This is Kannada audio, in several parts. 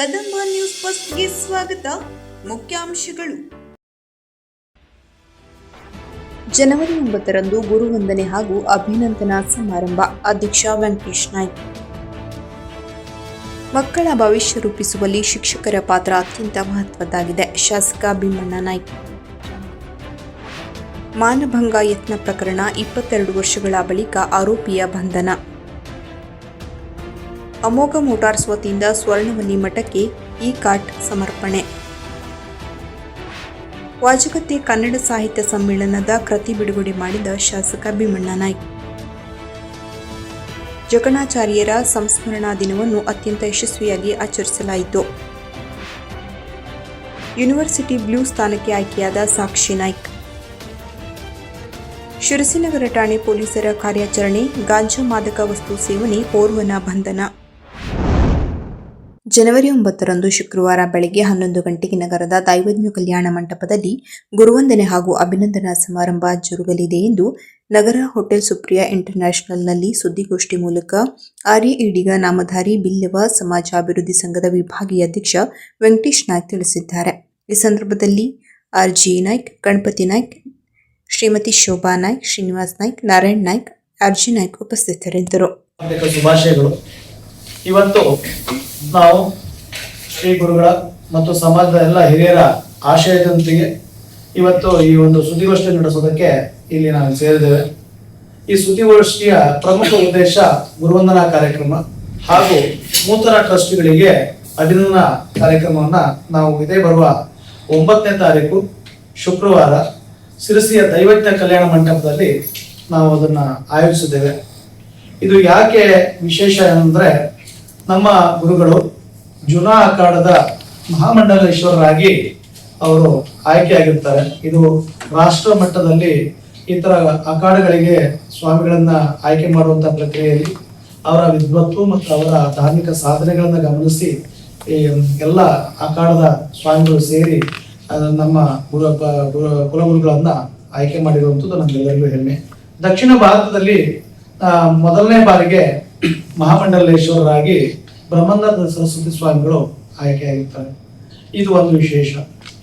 ಕದಂಬ ನ್ಯೂಸ್ ಫಸ್ಟ್ಗೆ ಸ್ವಾಗತ. ಮುಖ್ಯಾಂಶಗಳು. ಜನವರಿ 9ರಂದು ಗುರುವಂದನೆ ಹಾಗೂ ಅಭಿನಂದನಾ ಸಮಾರಂಭ. ಅಧ್ಯಕ್ಷ ವೆಂಕಟೇಶ್ ನಾಯ್ಕ್. ಮಕ್ಕಳ ಭವಿಷ್ಯ ರೂಪಿಸುವಲ್ಲಿ ಶಿಕ್ಷಕರ ಪಾತ್ರ ಅತ್ಯಂತ ಮಹತ್ವದ್ದಾಗಿದೆ. ಶಾಸಕ ಭೀಮಣ್ಣ ನಾಯ್ಕ್. ಮಾನಭಂಗ ಯತ್ನ ಪ್ರಕರಣ 22 ವರ್ಷಗಳ ಬಳಿಕ ಆರೋಪಿಯ ಬಂಧನ. ಅಮೋಘ ಮೋಟಾರ್ಸ್ ವತಿಯಿಂದ ಸ್ವರ್ಣವಲ್ಲಿ ಮಠಕ್ಕೆ ಇ-ಕಾರ್ಟ್ ಸಮರ್ಪಣೆ. ವಾಜಗತ್ತಿ ಕನ್ನಡ ಸಾಹಿತ್ಯ ಸಮ್ಮೇಳನದ ಕೃತಿ ಬಿಡುಗಡೆ ಮಾಡಿದ ಶಾಸಕ ಭೀಮಣ್ಣ ನಾಯ್ಕ್. ಜಕಣಾಚಾರ್ಯರ ಸಂಸ್ಮರಣಾ ದಿನವನ್ನು ಅತ್ಯಂತ ಯಶಸ್ವಿಯಾಗಿ ಆಚರಿಸಲಾಯಿತು. ಯೂನಿವರ್ಸಿಟಿ ಬ್ಲೂ ಸ್ಥಾನಕ್ಕೆ ಆಯ್ಕೆಯಾದ ಸಾಕ್ಷಿ ನಾಯ್ಕ್. ಶಿರಸಿನಗರ ಠಾಣೆ ಪೊಲೀಸರ ಕಾರ್ಯಾಚರಣೆ. ಗಾಂಜಾ ಮಾದಕ ವಸ್ತು ಸೇವನೆ, ಓರ್ವನ ಬಂಧನ. ಜನವರಿ 9ರಂದು ಶುಕ್ರವಾರ ಬೆಳಗ್ಗೆ 11 ಗಂಟೆಗೆ ನಗರದ ದೈವಜ್ಞ ಕಲ್ಯಾಣ ಮಂಟಪದಲ್ಲಿ ಗುರುವಂದನೆ ಹಾಗೂ ಅಭಿನಂದನಾ ಸಮಾರಂಭ ಜರುಗಲಿದೆ ಎಂದು ನಗರ ಹೋಟೆಲ್ ಸುಪ್ರಿಯಾ ಇಂಟರ್ನ್ಯಾಷನಲ್ನಲ್ಲಿ ಸುದ್ದಿಗೋಷ್ಠಿ ಮೂಲಕ ಆರ್ಯ ಈಡಿಗ ನಾಮಧಾರಿ ಬಿಲ್ಲವ ಸಮಾಜ ಅಭಿವೃದ್ಧಿ ಸಂಘದ ವಿಭಾಗೀಯ ಅಧ್ಯಕ್ಷ ವೆಂಕಟೇಶ್ ನಾಯ್ಕ್ ತಿಳಿಸಿದ್ದಾರೆ. ಈ ಸಂದರ್ಭದಲ್ಲಿ ಆರ್.ಜಿ. ನಾಯ್ಕ್, ಗಣಪತಿ ನಾಯ್ಕ್, ಶ್ರೀಮತಿ ಶೋಭಾ ನಾಯ್ಕ್, ಶ್ರೀನಿವಾಸ್ ನಾಯ್ಕ್, ನಾರಾಯಣ್ ನಾಯ್ಕ್, ಆರ್.ಜಿ. ನಾಯ್ಕ್ ಉಪಸ್ಥಿತರಿದ್ದರು. ಇವತ್ತು ನಾವು ಶ್ರೀ ಗುರುಗಳ ಮತ್ತು ಸಮಾಜದ ಎಲ್ಲ ಹಿರಿಯರ ಆಶಯದೊಂದಿಗೆ ಇವತ್ತು ಈ ಒಂದು ಸುದ್ದಿಗೋಷ್ಠಿ ನಡೆಸೋದಕ್ಕೆ ಇಲ್ಲಿ ನಾವು ಸೇರಿದ್ದೇವೆ. ಈ ಸುದ್ದಿಗೋಷ್ಠಿಯ ಪ್ರಮುಖ ಉದ್ದೇಶ ಗುರುವಂದನಾ ಕಾರ್ಯಕ್ರಮ ಹಾಗೂ ನೂತನ ಟ್ರಸ್ಟಿಗಳಿಗೆ ಅಭಿನಂದನಾ ಕಾರ್ಯಕ್ರಮವನ್ನ ನಾವು ಇದೇ ಬರುವ 9ನೇ ತಾರೀಕು ಶುಕ್ರವಾರ ಶಿರಸಿಯ ದೈವಜ್ಞ ಕಲ್ಯಾಣ ಮಂಟಪದಲ್ಲಿ ನಾವು ಅದನ್ನ ಆಯೋಜಿಸಿದ್ದೇವೆ. ಇದು ಯಾಕೆ ವಿಶೇಷ ಏನಂದ್ರೆ, ನಮ್ಮ ಗುರುಗಳು ಜುನಾ ಅಖಾಡದ ಮಹಾಮಂಡಲೇಶ್ವರರಾಗಿ ಅವರು ಆಯ್ಕೆಯಾಗಿರ್ತಾರೆ. ಇದು ರಾಷ್ಟ್ರ ಮಟ್ಟದಲ್ಲಿ ಈ ತರ ಅಖಾಡಗಳಿಗೆ ಸ್ವಾಮಿಗಳನ್ನ ಆಯ್ಕೆ ಮಾಡುವಂತ ಪ್ರಕ್ರಿಯೆಯಲ್ಲಿ ಅವರ ವಿದ್ವತ್ವ ಮತ್ತು ಅವರ ಧಾರ್ಮಿಕ ಸಾಧನೆಗಳನ್ನ ಗಮನಿಸಿ ಎಲ್ಲ ಅಖಾಡದ ಸ್ವಾಮಿಗಳು ಸೇರಿ ನಮ್ಮ ಕುಲಗುರುಗಳನ್ನ ಆಯ್ಕೆ ಮಾಡಿರುವಂಥದ್ದು ನಮ್ಗೆಲ್ಲರಿಗೂ ಹೆಮ್ಮೆ. ದಕ್ಷಿಣ ಭಾರತದಲ್ಲಿ ಮೊದಲನೇ ಬಾರಿಗೆ ಮಹಾಮಂಡಲೇಶ್ವರರಾಗಿ ಬ್ರಹ್ಮಾನಂದ ಸರಸ್ವತಿ ಸ್ವಾಮಿಗಳು ಆಯ್ಕೆಯಾಗಿರ್ತಾರೆ. ಇದು ಒಂದು ವಿಶೇಷ.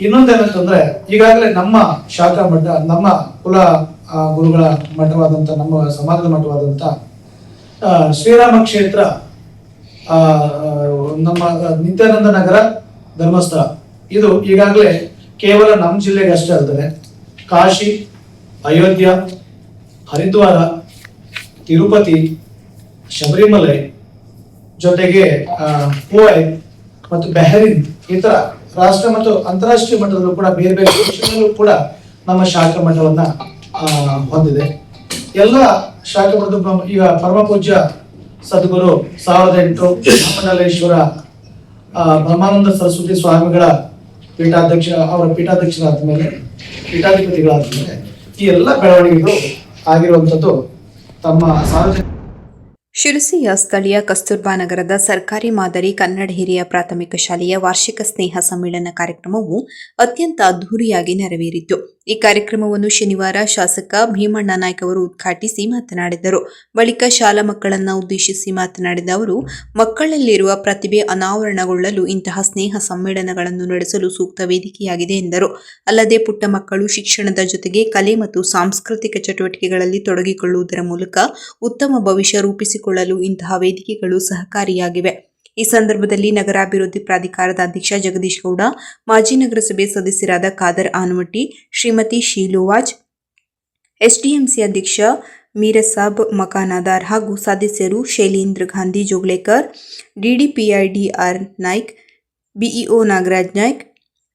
ಇನ್ನೊಂದೇನಂತಂದ್ರೆ, ಈಗಾಗಲೇ ನಮ್ಮ ಶಾಖಾ ಮಠ, ನಮ್ಮ ಕುಲ ಗುರುಗಳ ಮಠವಾದಂಥ, ನಮ್ಮ ಸಮಾಜದ ಮಠವಾದಂಥ ಶ್ರೀರಾಮ ಕ್ಷೇತ್ರ, ನಮ್ಮ ನಿತ್ಯಾನಂದ ನಗರ ಧರ್ಮಸ್ಥಳ, ಇದು ಈಗಾಗಲೇ ಕೇವಲ ನಮ್ಮ ಜಿಲ್ಲೆಗೆ ಅಷ್ಟೇ ಅಲ್ಲದೆ ಕಾಶಿ, ಅಯೋಧ್ಯ, ಹರಿದ್ವಾರ, ತಿರುಪತಿ, ಶಬರಿಮಲೆ ಜೊತೆಗೆ ಕುವೈತ್ ಮತ್ತು ಬೆಹರಿನ್ ಇತರ ರಾಷ್ಟ್ರ ಮತ್ತು ಅಂತಾರಾಷ್ಟ್ರೀಯ ಮಟ್ಟದಲ್ಲೂ ಕೂಡ ಬೇರೆ ಬೇರೆ ದೇಶಗಳಲ್ಲೂ ಕೂಡ ನಮ್ಮ ಶಾಖಾ ಮಠವನ್ನ ಹೊಂದಿದೆ. ಎಲ್ಲ ಶಾಖಾ ಮಠದ ಈಗ ಪರಮ ಪೂಜ್ಯ ಸದ್ಗುರು 1008 ಮಹಾಮಂಡಲೇಶ್ವರ ಬ್ರಹ್ಮಾನಂದ ಸರಸ್ವತಿ ಸ್ವಾಮಿಗಳ ಅವರ ಪೀಠಾಧ್ಯಕ್ಷರಾದ ಮೇಲೆ, ಪೀಠಾಧಿಪತಿಗಳಾದ ಮೇಲೆ ಈ ಎಲ್ಲ ಬೆಳವಣಿಗೆಗಳು ಆಗಿರುವಂಥದ್ದು ತಮ್ಮ ಸಾರ್ವಜನಿಕ. ಶಿರಸಿಯ ಸ್ಥಳೀಯ ಕಸ್ತೂರ್ಬಾ ನಗರದ ಸರ್ಕಾರಿ ಮಾದರಿ ಕನ್ನಡ ಹಿರಿಯ ಪ್ರಾಥಮಿಕ ಶಾಲೆಯ ವಾರ್ಷಿಕ ಸ್ನೇಹ ಸಮ್ಮೇಳನ ಕಾರ್ಯಕ್ರಮವು ಅತ್ಯಂತ ಅದ್ದೂರಿಯಾಗಿ ನೆರವೇರಿತು. ಈ ಕಾರ್ಯಕ್ರಮವನ್ನು ಶನಿವಾರ ಶಾಸಕ ಭೀಮಣ್ಣ ನಾಯ್ಕ್ ಅವರು ಉದ್ಘಾಟಿಸಿ ಮಾತನಾಡಿದರು. ಬಳಿಕ ಶಾಲಾ ಮಕ್ಕಳನ್ನು ಉದ್ದೇಶಿಸಿ ಮಾತನಾಡಿದ ಅವರು, ಮಕ್ಕಳಲ್ಲಿರುವ ಪ್ರತಿಭೆ ಅನಾವರಣಗೊಳ್ಳಲು ಇಂತಹ ಸ್ನೇಹ ಸಮ್ಮೇಳನಗಳನ್ನು ನಡೆಸಲು ಸೂಕ್ತ ವೇದಿಕೆಯಾಗಿದೆ ಎಂದರು. ಅಲ್ಲದೆ ಪುಟ್ಟ ಮಕ್ಕಳು ಶಿಕ್ಷಣದ ಜೊತೆಗೆ ಕಲೆ ಮತ್ತು ಸಾಂಸ್ಕೃತಿಕ ಚಟುವಟಿಕೆಗಳಲ್ಲಿ ತೊಡಗಿಕೊಳ್ಳುವುದರ ಮೂಲಕ ಉತ್ತಮ ಭವಿಷ್ಯ ರೂಪಿಸಿಕೊಳ್ಳಲು ಇಂತಹ ವೇದಿಕೆಗಳು ಸಹಕಾರಿಯಾಗಿವೆ. ಈ ಸಂದರ್ಭದಲ್ಲಿ ನಗರಾಭಿವೃದ್ಧಿ ಪ್ರಾಧಿಕಾರದ ಅಧ್ಯಕ್ಷ ಜಗದೀಶ್ ಗೌಡ, ಮಾಜಿ ನಗರಸಭೆ ಸದಸ್ಯರಾದ ಖಾದರ್ ಆನವಟ್ಟಿ, ಶ್ರೀಮತಿ ಶೀಲುವಾಜ್, ಎಸ್ಡಿಎಂಸಿ ಅಧ್ಯಕ್ಷ ಮೀರಸಾಬ್ ಮಕಾನಾದಾರ್ ಹಾಗೂ ಸದಸ್ಯರು ಶೈಲೇಂದ್ರ ಗಾಂಧಿ ಜೋಗ್ಲೇಕರ್, ಡಿಡಿಪಿಐಡಿಆರ್ ನಾಯ್ಕ್, ಬಿಇಒ ನಾಗರಾಜ್ ನಾಯ್ಕ್,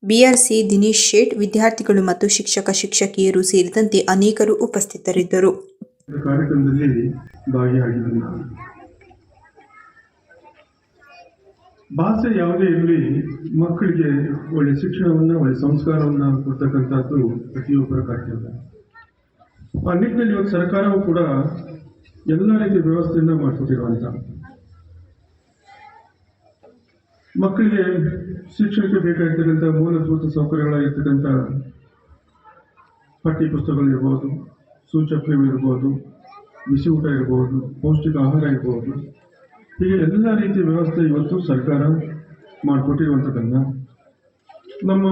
ಬಿಆರ್ಸಿ ದಿನೇಶ್ ಶೇಟ್, ವಿದ್ಯಾರ್ಥಿಗಳು ಮತ್ತು ಶಿಕ್ಷಕಿಯರು ಸೇರಿದಂತೆ ಅನೇಕರು ಉಪಸ್ಥಿತರಿದ್ದರು. ಭಾಷೆ ಯಾವುದೇ ಇರಲಿ, ಮಕ್ಕಳಿಗೆ ಒಳ್ಳೆ ಶಿಕ್ಷಣವನ್ನು, ಒಳ್ಳೆ ಸಂಸ್ಕಾರವನ್ನು ಕೊಡ್ತಕ್ಕಂಥದ್ದು ಪ್ರತಿಯೊಬ್ಬರ ಕರ್ತವ್ಯ. ಆ ನಿಟ್ಟಿನಲ್ಲಿ ಇವತ್ತು ಸರ್ಕಾರವು ಕೂಡ ಎಲ್ಲ ರೀತಿಯ ವ್ಯವಸ್ಥೆಯನ್ನು ಮಾಡಿಕೊಟ್ಟಿರುವಂಥ, ಮಕ್ಕಳಿಗೆ ಶಿಕ್ಷಣಕ್ಕೆ ಬೇಕಾಗಿರ್ತಕ್ಕಂಥ ಮೂಲಭೂತ ಸೌಕರ್ಯಗಳಾಗಿರ್ತಕ್ಕಂಥ ಪಠ್ಯ ಪುಸ್ತಕಗಳಿರ್ಬೋದು, ಸೂಚಕಗಳಿರ್ಬೋದು, ಬಿಸಿ ಊಟ ಇರ್ಬೋದು, ಪೌಷ್ಟಿಕ ಆಹಾರ ಇರ್ಬೋದು, ಹೀಗೆ ಎಲ್ಲ ರೀತಿಯ ವ್ಯವಸ್ಥೆ ಇವತ್ತು ಸರ್ಕಾರ ಮಾಡಿಕೊಟ್ಟಿರುವಂಥದ್ದನ್ನು ನಮ್ಮ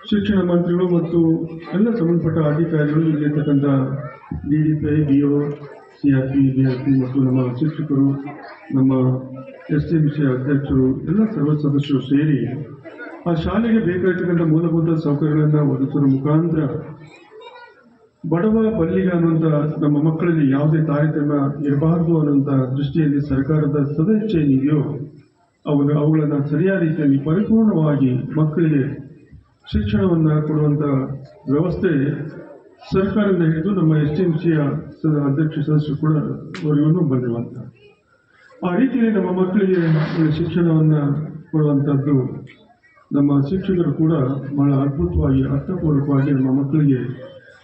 ಶಿಕ್ಷಣ ಮಂತ್ರಿಗಳು ಮತ್ತು ಎಲ್ಲ ಸಂಬಂಧಪಟ್ಟ ಅಧಿಕಾರಿಗಳು, ಇಲ್ಲಿರ್ತಕ್ಕಂಥ DDPI, BO, CRP, BRP ಮತ್ತು ನಮ್ಮ ಶಿಕ್ಷಕರು, ನಮ್ಮ STMC ಅಧ್ಯಕ್ಷರು, ಎಲ್ಲ ಸರ್ವ ಸದಸ್ಯರು ಸೇರಿ ಆ ಶಾಲೆಗೆ ಬೇಕಾಗಿರ್ತಕ್ಕಂಥ ಮೂಲಭೂತ ಸೌಕರ್ಯಗಳನ್ನು ಒದಗಿಸುವ ಮುಖಾಂತರ ಬಡವ ಬಲ್ಲಿಗ ಅನ್ನುವಂಥ ನಮ್ಮ ಮಕ್ಕಳಲ್ಲಿ ಯಾವುದೇ ತಾರತಮ್ಯ ಇರಬಾರದು ಅನ್ನುವಂಥ ದೃಷ್ಟಿಯಲ್ಲಿ ಸರ್ಕಾರದ ಸದಿಚ್ಛೆ ಏನಿದೆಯೋ ಅವುಗಳನ್ನು ಸರಿಯಾದ ರೀತಿಯಲ್ಲಿ ಪರಿಪೂರ್ಣವಾಗಿ ಮಕ್ಕಳಿಗೆ ಶಿಕ್ಷಣವನ್ನು ಕೊಡುವಂಥ ವ್ಯವಸ್ಥೆ ಸರ್ಕಾರದಿಂದ ಹಿಡಿದು ನಮ್ಮ STMCಯ ಅಧ್ಯಕ್ಷ ಸದಸ್ಯರು ಕೂಡ ಅವರಿಗೂ ಬಂದಿರುವಂಥ ಆ ರೀತಿಯಲ್ಲಿ ನಮ್ಮ ಮಕ್ಕಳಿಗೆ ಶಿಕ್ಷಣವನ್ನು ಕೊಡುವಂಥದ್ದು ನಮ್ಮ ಶಿಕ್ಷಕರು ಕೂಡ ಬಹಳ ಅದ್ಭುತವಾಗಿ ಅರ್ಥಪೂರ್ವಕವಾಗಿ ನಮ್ಮ ಮಕ್ಕಳಿಗೆ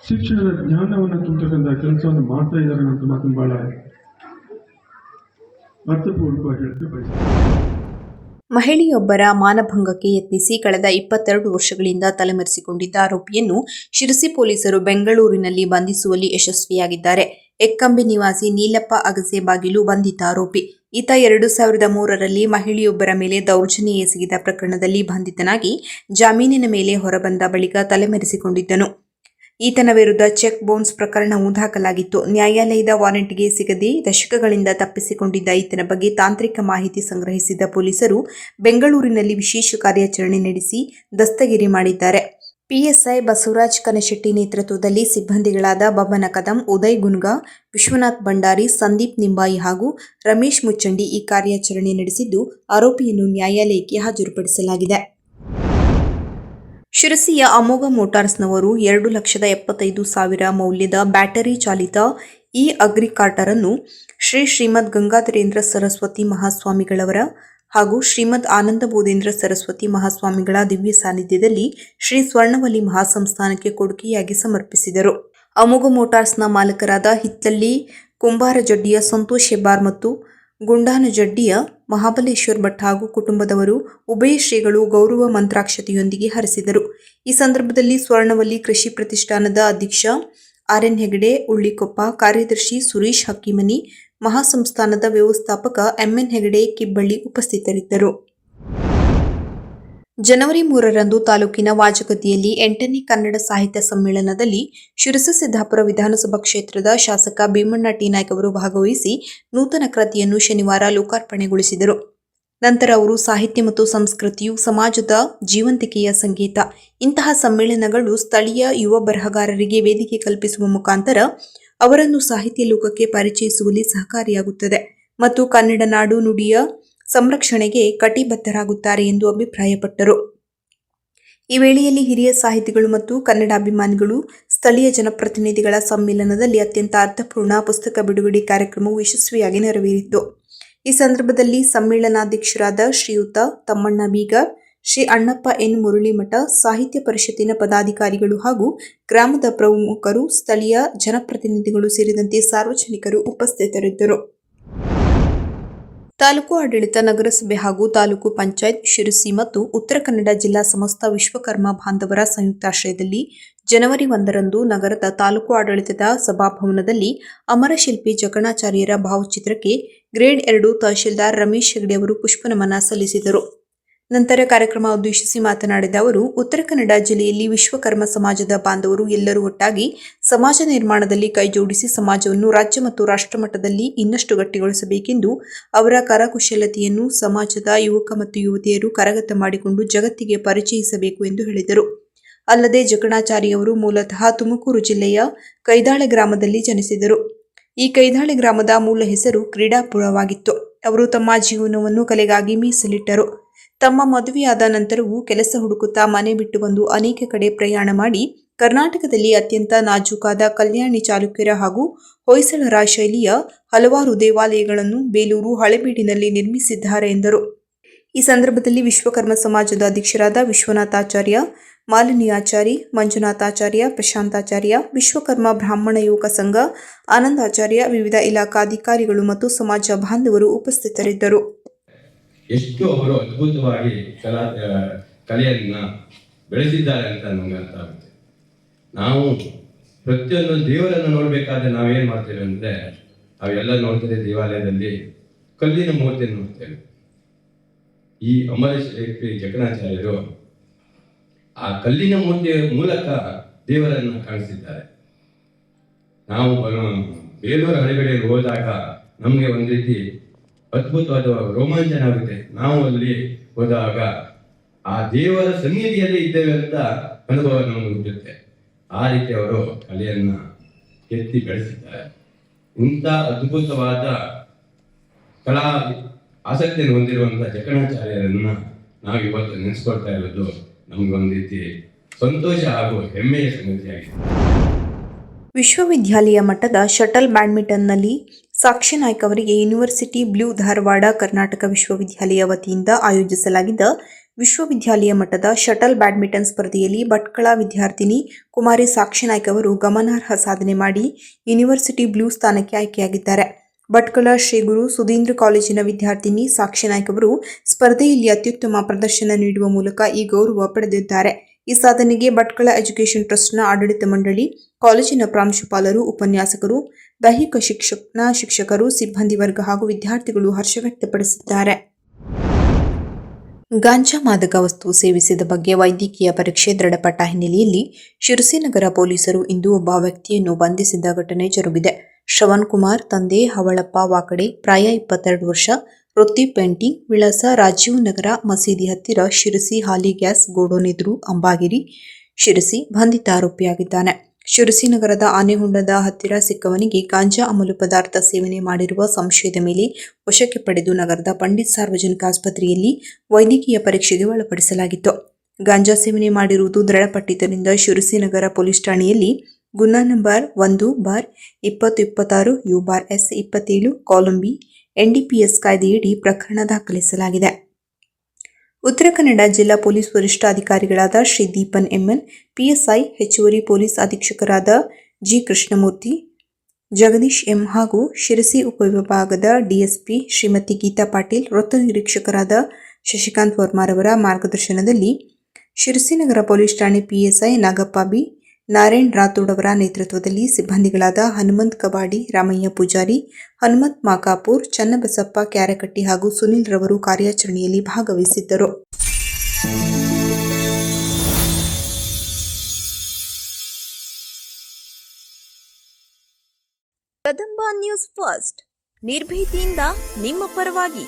ಶಿಕ್ಷಣದ ಜ್ಞಾನವನ್ನು ತುಂಬತಕ್ಕಂಥ ಕೆಲಸವನ್ನು ಮಾಡ್ತಾ ಇದ್ದಾರೆ ಅಂತ ಮಾತನ್ನು ಬಹಳ ಅರ್ಥಪೂರ್ವಕವಾಗಿ ಹೇಳ್ತಾ ಬಯಸ್ತಾರೆ. ಮಹಿಳೆಯೊಬ್ಬರ ಮಾನಭಂಗಕ್ಕೆ ಯತ್ನಿಸಿ ಕಳೆದ 22 ವರ್ಷಗಳಿಂದ ತಲೆಮರೆಸಿಕೊಂಡಿದ್ದ ಆರೋಪಿಯನ್ನು ಶಿರಸಿ ಪೊಲೀಸರು ಬೆಂಗಳೂರಿನಲ್ಲಿ ಬಂಧಿಸುವಲ್ಲಿ ಯಶಸ್ವಿಯಾಗಿದ್ದಾರೆ. ಎಕ್ಕಂಬಿ ನಿವಾಸಿ ನೀಲಪ್ಪ ಅಗಸೆ ಬಾಗಿಲು ಬಂಧಿತ ಆರೋಪಿ. ಈತ 2003ರಲ್ಲಿ ಮಹಿಳೆಯೊಬ್ಬರ ಮೇಲೆ ದೌರ್ಜನ್ಯ ಎಸಗಿದ ಪ್ರಕರಣದಲ್ಲಿ ಬಂಧಿತನಾಗಿ ಜಾಮೀನಿನ ಮೇಲೆ ಹೊರಬಂದ ಬಳಿಕ ತಲೆಮರೆಸಿಕೊಂಡಿದ್ದನು. ಈತನ ವಿರುದ್ಧ ಚೆಕ್ ಬೌನ್ಸ್ ಪ್ರಕರಣವೂ ದಾಖಲಾಗಿತ್ತು. ನ್ಯಾಯಾಲಯದ ವಾರೆಂಟ್ಗೆ ಸಿಗದೆ ದಶಕಗಳಿಂದ ತಪ್ಪಿಸಿಕೊಂಡಿದ್ದ ಈತನ ಬಗ್ಗೆ ತಾಂತ್ರಿಕ ಮಾಹಿತಿ ಸಂಗ್ರಹಿಸಿದ ಪೊಲೀಸರು ಬೆಂಗಳೂರಿನಲ್ಲಿ ವಿಶೇಷ ಕಾರ್ಯಾಚರಣೆ ನಡೆಸಿ ದಸ್ತಗಿರಿ ಮಾಡಿದ್ದಾರೆ. PSI ಬಸವರಾಜ್ ಕನಶೆಟ್ಟಿ ನೇತೃತ್ವದಲ್ಲಿ ಸಿಬ್ಬಂದಿಗಳಾದ ಬಬ್ಬನ ಕದಂ, ಉದಯ್ ಗುನ್ಗಾ, ವಿಶ್ವನಾಥ್ ಭಂಡಾರಿ, ಸಂದೀಪ್ ನಿಂಬಾಯಿ ಹಾಗೂ ರಮೇಶ್ ಮುಚ್ಚಂಡಿ ಈ ಕಾರ್ಯಾಚರಣೆ ನಡೆಸಿದ್ದು ಆರೋಪಿಯನ್ನು ನ್ಯಾಯಾಲಯಕ್ಕೆ ಹಾಜರುಪಡಿಸಲಾಗಿದೆ. ಶಿರಸಿಯ ಅಮೋಘ ಮೋಟಾರ್ಸ್ನವರು 2,75,000 ಮೌಲ್ಯದ ಬ್ಯಾಟರಿ ಚಾಲಿತ ಅಗ್ರಿಕಾರ್ಟರ್ ಅನ್ನು ಶ್ರೀಮದ್ ಗಂಗಾಧರೇಂದ್ರ ಸರಸ್ವತಿ ಮಹಾಸ್ವಾಮಿಗಳವರ ಹಾಗೂ ಶ್ರೀಮದ್ ಆನಂದಬೋಧೇಂದ್ರ ಸರಸ್ವತಿ ಮಹಾಸ್ವಾಮಿಗಳ ದಿವ್ಯ ಸಾನ್ನಿಧ್ಯದಲ್ಲಿ ಶ್ರೀ ಸ್ವರ್ಣವಲ್ಲಿ ಮಹಾಸಂಸ್ಥಾನಕ್ಕೆ ಕೊಡುಗೆಯಾಗಿ ಸಮರ್ಪಿಸಿದರು. ಅಮೋಘ ಮೋಟಾರ್ಸ್ನ ಮಾಲಕರಾದ ಹಿತ್ತಳ್ಳಿ ಕುಂಬಾರಜಡ್ಡಿಯ ಸಂತೋಷ್ ಹೆಬ್ಬಾರ್ ಮತ್ತು ಗುಂಡಾನಜಡ್ಡಿಯ ಮಹಾಬಲೇಶ್ವರ್ ಭಟ್ ಹಾಗೂ ಕುಟುಂಬದವರು ಉಭಯ ಶ್ರೀಗಳು ಗೌರವ ಮಂತ್ರಾಕ್ಷತೆಯೊಂದಿಗೆ ಹರಿಸಿದರು. ಈ ಸಂದರ್ಭದಲ್ಲಿ ಸ್ವರ್ಣವಲ್ಲಿ ಕೃಷಿ ಪ್ರತಿಷ್ಠಾನದ ಅಧ್ಯಕ್ಷ RN ಹೆಗಡೆ ಉಳ್ಳಿಕೊಪ್ಪ, ಕಾರ್ಯದರ್ಶಿ ಸುರೇಶ್ ಹಕ್ಕಿಮನಿ, ಮಹಾಸಂಸ್ಥಾನದ ವ್ಯವಸ್ಥಾಪಕ MN ಹೆಗಡೆ ಕಿಬ್ಬಳ್ಳಿ ಉಪಸ್ಥಿತರಿದ್ದರು. ಜನವರಿ 3ರಂದು ತಾಲೂಕಿನ ವಾಜಗದ್ದಿಯಲ್ಲಿ 8ನೇ ಕನ್ನಡ ಸಾಹಿತ್ಯ ಸಮ್ಮೇಳನದಲ್ಲಿ ಶಿರಸಿ ಸಿದ್ದಾಪುರ ವಿಧಾನಸಭಾ ಕ್ಷೇತ್ರದ ಶಾಸಕ ಭೀಮಣ್ಣ ಟಿ ನಾಯ್ಕ ಅವರು ಭಾಗವಹಿಸಿ ನೂತನ ಕೃತಿಯನ್ನು ಶನಿವಾರ ಲೋಕಾರ್ಪಣೆಗೊಳಿಸಿದರು. ನಂತರ ಅವರು ಸಾಹಿತ್ಯ ಮತ್ತು ಸಂಸ್ಕೃತಿಯು ಸಮಾಜದ ಜೀವಂತಿಕೆಯ ಸಂಕೇತ. ಇಂತಹ ಸಮ್ಮೇಳನಗಳು ಸ್ಥಳೀಯ ಯುವ ಬರಹಗಾರರಿಗೆ ವೇದಿಕೆ ಕಲ್ಪಿಸುವ ಮುಖಾಂತರ ಅವರನ್ನು ಸಾಹಿತ್ಯ ಲೋಕಕ್ಕೆ ಪರಿಚಯಿಸುವಲ್ಲಿ ಸಹಕಾರಿಯಾಗುತ್ತದೆ ಮತ್ತು ಕನ್ನಡ ನಾಡು ನುಡಿಯ ಸಂರಕ್ಷಣೆಗೆ ಕಟಿಬದ್ಧರಾಗುತ್ತಾರೆ ಎಂದು ಅಭಿಪ್ರಾಯಪಟ್ಟರು. ಈ ವೇಳೆಯಲ್ಲಿ ಹಿರಿಯ ಸಾಹಿತಿಗಳು ಮತ್ತು ಕನ್ನಡಾಭಿಮಾನಿಗಳು, ಸ್ಥಳೀಯ ಜನಪ್ರತಿನಿಧಿಗಳ ಸಮ್ಮೇಳನದಲ್ಲಿ ಅತ್ಯಂತ ಅರ್ಥಪೂರ್ಣ ಪುಸ್ತಕ ಬಿಡುಗಡೆ ಕಾರ್ಯಕ್ರಮವು ಯಶಸ್ವಿಯಾಗಿ ನೆರವೇರಿತು. ಈ ಸಂದರ್ಭದಲ್ಲಿ ಸಮ್ಮೇಳನಾಧ್ಯಕ್ಷರಾದ ಶ್ರೀಯುತ ತಮ್ಮಣ್ಣ ಬೀಗಾರ್, ಶ್ರೀ ಅಣ್ಣಪ್ಪ ಎನ್ ಮುರಳಿಮಠ, ಸಾಹಿತ್ಯ ಪರಿಷತ್ತಿನ ಪದಾಧಿಕಾರಿಗಳು ಹಾಗೂ ಗ್ರಾಮದ ಪ್ರಮುಖರು, ಸ್ಥಳೀಯ ಜನಪ್ರತಿನಿಧಿಗಳು ಸೇರಿದಂತೆ ಸಾರ್ವಜನಿಕರು ಉಪಸ್ಥಿತರಿದ್ದರು. ತಾಲೂಕು ಆಡಳಿತ, ನಗರಸಭೆ ಹಾಗೂ ತಾಲೂಕು ಪಂಚಾಯತ್ ಶಿರಸಿ ಮತ್ತು ಉತ್ತರ ಕನ್ನಡ ಜಿಲ್ಲಾ ಸಮಸ್ತ ವಿಶ್ವಕರ್ಮ ಬಾಂಧವರ ಸಂಯುಕ್ತಾಶ್ರಯದಲ್ಲಿ ಜನವರಿ 1ರಂದು ನಗರದ ತಾಲೂಕು ಆಡಳಿತದ ಸಭಾಭವನದಲ್ಲಿ ಅಮರಶಿಲ್ಪಿ ಜಕಣಾಚಾರ್ಯರ ಭಾವಚಿತ್ರಕ್ಕೆ ಗ್ರೇಡ್ 2 ತಹಶೀಲ್ದಾರ್ ರಮೇಶ್ ಹೆಗಡೆ ಅವರು ಪುಷ್ಪನಮನ ಸಲ್ಲಿಸಿದರು. ನಂತರ ಕಾರ್ಯಕ್ರಮ ಉದ್ದೇಶಿಸಿ ಮಾತನಾಡಿದ ಅವರು, ಉತ್ತರ ಕನ್ನಡ ಜಿಲ್ಲೆಯಲ್ಲಿ ವಿಶ್ವಕರ್ಮ ಸಮಾಜದ ಬಾಂಧವರು ಎಲ್ಲರೂ ಒಟ್ಟಾಗಿ ಸಮಾಜ ನಿರ್ಮಾಣದಲ್ಲಿ ಕೈಜೋಡಿಸಿ ಸಮಾಜವನ್ನು ರಾಜ್ಯ ಮತ್ತು ರಾಷ್ಟ್ರ ಮಟ್ಟದಲ್ಲಿ ಇನ್ನಷ್ಟು ಗಟ್ಟಿಗೊಳಿಸಬೇಕೆಂದು ಅವರ ಕರಕುಶಲತೆಯನ್ನು ಸಮಾಜದ ಯುವಕ ಮತ್ತು ಯುವತಿಯರು ಕರಗತ ಮಾಡಿಕೊಂಡು ಜಗತ್ತಿಗೆ ಪರಿಚಯಿಸಬೇಕು ಎಂದು ಹೇಳಿದರು. ಅಲ್ಲದೆ ಜಕಣಾಚಾರ್ಯವರು ಮೂಲತಃ ತುಮಕೂರು ಜಿಲ್ಲೆಯ ಕೈದಾಳೆ ಗ್ರಾಮದಲ್ಲಿ ಜನಿಸಿದರು. ಈ ಕೈದಾಳೆ ಗ್ರಾಮದ ಮೂಲ ಹೆಸರು ಕ್ರೀಡಾಪುರವಾಗಿತ್ತು. ಅವರು ತಮ್ಮ ಜೀವನವನ್ನು ಕಲೆಗಾಗಿ ಮೀಸಲಿಟ್ಟರು. ತಮ್ಮ ಮದುವೆಯಾದ ನಂತರವೂ ಕೆಲಸ ಹುಡುಕುತ್ತಾ ಮನೆ ಬಿಟ್ಟು ಬಂದು ಅನೇಕ ಕಡೆ ಪ್ರಯಾಣ ಮಾಡಿ ಕರ್ನಾಟಕದಲ್ಲಿ ಅತ್ಯಂತ ನಾಜೂಕಾದ ಕಲ್ಯಾಣಿ ಚಾಲುಕ್ಯರ ಹಾಗೂ ಹೊಯ್ಸಳರ ಶೈಲಿಯ ಹಲವಾರು ದೇವಾಲಯಗಳನ್ನು ಬೇಲೂರು, ಹಳೆಬೀಡಿನಲ್ಲಿ ನಿರ್ಮಿಸಿದ್ದಾರೆ ಎಂದರು. ಈ ಸಂದರ್ಭದಲ್ಲಿ ವಿಶ್ವಕರ್ಮ ಸಮಾಜದ ಅಧ್ಯಕ್ಷರಾದ ವಿಶ್ವನಾಥಾಚಾರ್ಯ, ಮಾಲಿನಿಯಾಚಾರಿ, ಮಂಜುನಾಥಾಚಾರ್ಯ, ಪ್ರಶಾಂತಾಚಾರ್ಯ, ವಿಶ್ವಕರ್ಮ ಬ್ರಾಹ್ಮಣ ಯುವಕ ಸಂಘ ಆನಂದಾಚಾರ್ಯ, ವಿವಿಧ ಇಲಾಖಾಧಿಕಾರಿಗಳು ಮತ್ತು ಸಮಾಜ ಬಾಂಧವರು ಉಪಸ್ಥಿತರಿದ್ದರು. ಎಷ್ಟು ಅವರು ಅದ್ಭುತವಾಗಿ ಕಲೆಯನ್ನ ಬೆಳೆಸಿದ್ದಾರೆ ಅಂತ ನಮ್ಗೆ ಅರ್ಥ ಆಗುತ್ತೆ. ನಾವು ಪ್ರತಿಯೊಂದು ದೇವರನ್ನು ನೋಡ್ಬೇಕಾದ್ರೆ ನಾವೇನ್ ಮಾಡ್ತೇವೆ ಅಂದ್ರೆ, ಅವೆಲ್ಲ ನೋಡ್ತೇವೆ ದೇವಾಲಯದಲ್ಲಿ ಕಲ್ಲಿನ ಮೂರ್ತಿಯನ್ನು ನೋಡ್ತೇವೆ. ಈ ಅಮರೇಶ್ ಜಕಣಾಚಾರ್ಯರು ಆ ಕಲ್ಲಿನ ಮೂರ್ತಿಯ ಮೂಲಕ ದೇವರನ್ನು ಕಾಣಿಸಿದ್ದಾರೆ. ನಾವು ಬೇಲೂರು ಹಳೆಗಡೆಯಲ್ಲಿ ಹೋದಾಗ ನಮಗೆ ಒಂದು ರೀತಿ ಅದ್ಭುತವಾದ ರೋಮಾಂಚನ ಆಗುತ್ತೆ. ನಾವು ಅಲ್ಲಿ ಹೋದಾಗ ಆ ದೇವರ ಸನ್ನಿಧಿಯಲ್ಲಿ ಇದ್ದೇವೆ ಅಂತ ಅನುಭವ ನಮಗೆ ಹುಟ್ಟುತ್ತೆ. ಆ ರೀತಿ ಅವರು ಕಲೆಯನ್ನ ಎತ್ತಿ ಬೆಳೆಸಿದ್ದಾರೆ. ಇಂಥ ಅದ್ಭುತವಾದ ಕಲಾ ಆಸಕ್ತಿಯನ್ನು ಹೊಂದಿರುವಂತಹ ಜಕಣಾಚಾರ್ಯರನ್ನ ನಾವು ಇವತ್ತು ನೆನೆಸ್ಕೊಳ್ತಾ ಇರೋದು ನಮಗೊಂದು ರೀತಿ ಸಂತೋಷ ಹಾಗೂ ಹೆಮ್ಮೆಯ ಸಂಗತಿಯಾಗಿದೆ. ವಿಶ್ವವಿದ್ಯಾಲಯ ಮಟ್ಟದ ಶಟಲ್ ಬ್ಯಾಡ್ಮಿಂಟನ್ನಲ್ಲಿ ಸಾಕ್ಷಿ ನಾಯ್ಕ್ ಅವರಿಗೆ ಯೂನಿವರ್ಸಿಟಿ ಬ್ಲೂ ಧಾರವಾಡ ಕರ್ನಾಟಕ ವಿಶ್ವವಿದ್ಯಾಲಯ ವತಿಯಿಂದ ಆಯೋಜಿಸಲಾಗಿದ್ದ ವಿಶ್ವವಿದ್ಯಾಲಯ ಮಟ್ಟದ ಶಟಲ್ ಬ್ಯಾಡ್ಮಿಂಟನ್ ಸ್ಪರ್ಧೆಯಲ್ಲಿ ಭಟ್ಕಳ ವಿದ್ಯಾರ್ಥಿನಿ ಕುಮಾರಿ ಸಾಕ್ಷಿ ನಾಯ್ಕ್ ಅವರು ಗಮನಾರ್ಹ ಸಾಧನೆ ಮಾಡಿ ಯೂನಿವರ್ಸಿಟಿ ಬ್ಲೂ ಸ್ಥಾನಕ್ಕೆ ಆಯ್ಕೆಯಾಗಿದ್ದಾರೆ. ಭಟ್ಕಳ ಶ್ರೀ ಗುರು ಸುಧೀಂದ್ರ ಕಾಲೇಜಿನ ವಿದ್ಯಾರ್ಥಿನಿ ಸಾಕ್ಷಿ ನಾಯ್ಕ್ ಅವರು ಸ್ಪರ್ಧೆಯಲ್ಲಿ ಅತ್ಯುತ್ತಮ ಪ್ರದರ್ಶನ ನೀಡುವ ಮೂಲಕ ಈ ಗೌರವ ಪಡೆದಿದ್ದಾರೆ. ಈ ಸಾಧನೆಗೆ ಭಟ್ಕಳ ಎಜುಕೇಷನ್ ಟ್ರಸ್ಟ್ನ ಆಡಳಿತ ಮಂಡಳಿ, ಕಾಲೇಜಿನ ಪ್ರಾಂಶುಪಾಲರು, ಉಪನ್ಯಾಸಕರು, ದೈಹಿಕ ಶಿಕ್ಷಕರು, ಸಿಬ್ಬಂದಿ ವರ್ಗ ಹಾಗೂ ವಿದ್ಯಾರ್ಥಿಗಳು ಹರ್ಷ ವ್ಯಕ್ತಪಡಿಸಿದ್ದಾರೆ. ಗಾಂಜಾ ಮಾದಕ ವಸ್ತು ಸೇವಿಸಿದ ಬಗ್ಗೆ ವೈದ್ಯಕೀಯ ಪರೀಕ್ಷೆ ದೃಢಪಟ್ಟ ಹಿನ್ನೆಲೆಯಲ್ಲಿ ಶಿರಸಿ ನಗರ ಪೊಲೀಸರು ಇಂದು ಒಬ್ಬ ವ್ಯಕ್ತಿಯನ್ನು ಬಂಧಿಸಿದ ಘಟನೆ ಜರುಗಿದೆ. ಶ್ರವಣ್ ಕುಮಾರ್ ತಂದೆ ಹವಳಪ್ಪ ವಾಕಡೆ, ಪ್ರಾಯ 22 ವರ್ಷ, ವೃತ್ತಿ ಪೇಂಟಿಂಗ್, ವಿಳಾಸ ರಾಜೀವ್ ನಗರ, ಮಸೀದಿ ಹತ್ತಿರ, ಶಿರಸಿ, ಹಾಲಿ ಗ್ಯಾಸ್ ಗೋಡೌನ್ ಎದುರು, ಅಂಬಾಗಿರಿ, ಶಿರಸಿ ಬಂಧಿತ ಆರೋಪಿಯಾಗಿದ್ದಾನೆ. ಶಿರಸಿ ನಗರದ ಆನೆಹೊಂಡದ ಹತ್ತಿರ ಸಿಕ್ಕವನಿಗೆ ಗಾಂಜಾ ಅಮಲು ಪದಾರ್ಥ ಸೇವನೆ ಮಾಡಿರುವ ಸಂಶಯದ ಮೇಲೆ ವಶಕ್ಕೆ ಪಡೆದು ನಗರದ ಪಂಡಿತ್ ಸಾರ್ವಜನಿಕ ಆಸ್ಪತ್ರೆಯಲ್ಲಿ ವೈದ್ಯಕೀಯ ಪರೀಕ್ಷೆಗೆ ಒಳಪಡಿಸಲಾಗಿತ್ತು. ಗಾಂಜಾ ಸೇವನೆ ಮಾಡಿರುವುದು ದೃಢಪಟ್ಟಿದ್ದರಿಂದ ಶಿರಸಿ ನಗರ ಪೊಲೀಸ್ ಠಾಣೆಯಲ್ಲಿ ಗುನ್ನಾ ನಂಬರ್ 1/2026 U/S 27 ಕಾಲಂಬಿ NDPS ಕಾಯ್ದೆಯಡಿ ಪ್ರಕರಣ ದಾಖಲಿಸಲಾಗಿದೆ. ಉತ್ತರ ಕನ್ನಡ ಜಿಲ್ಲಾ ಪೊಲೀಸ್ ವರಿಷ್ಠಾಧಿಕಾರಿಗಳಾದ ಶ್ರೀ ದೀಪನ್ MN, PSI, ಹೆಚ್ಚುವರಿ ಪೊಲೀಸ್ ಅಧೀಕ್ಷಕರಾದ G. ಕೃಷ್ಣಮೂರ್ತಿ, ಜಗದೀಶ್ M ಹಾಗೂ ಶಿರಸಿ ಉಪವಿಭಾಗದ DSP ಶ್ರೀಮತಿ ಗೀತಾ ಪಾಟೀಲ್, ವೃತ್ತ ನಿರೀಕ್ಷಕರಾದ ಶಶಿಕಾಂತ್ ವರ್ಮಾರವರ ಮಾರ್ಗದರ್ಶನದಲ್ಲಿ ಶಿರಸಿ ನಗರ ಪೊಲೀಸ್ ಠಾಣೆ PSI ನಾಗಪ್ಪ B, ನಾರಾಯಣ್ ರಾಥೋಡ್ ಅವರ ನೇತೃತ್ವದಲ್ಲಿ ಸಿಬ್ಬಂದಿಗಳಾದ ಹನುಮಂತ್ ಕಬಾಡಿ, ರಾಮಯ್ಯ ಪೂಜಾರಿ, ಹನುಮಂತ್ ಮಾಕಾಪುರ್, ಚನ್ನಬಸಪ್ಪ ಕ್ಯಾರಕಟ್ಟಿ ಹಾಗೂ ಸುನಿಲ್ ರವರು ಕಾರ್ಯಾಚರಣೆಯಲ್ಲಿ ಭಾಗವಹಿಸಿದ್ದರು. ಕದಂಬ ನ್ಯೂಸ್ ಫಸ್ಟ್, ನಿರ್ಭೀತಿಯಿಂದ ನಿಮ್ಮ ಪರವಾಗಿ.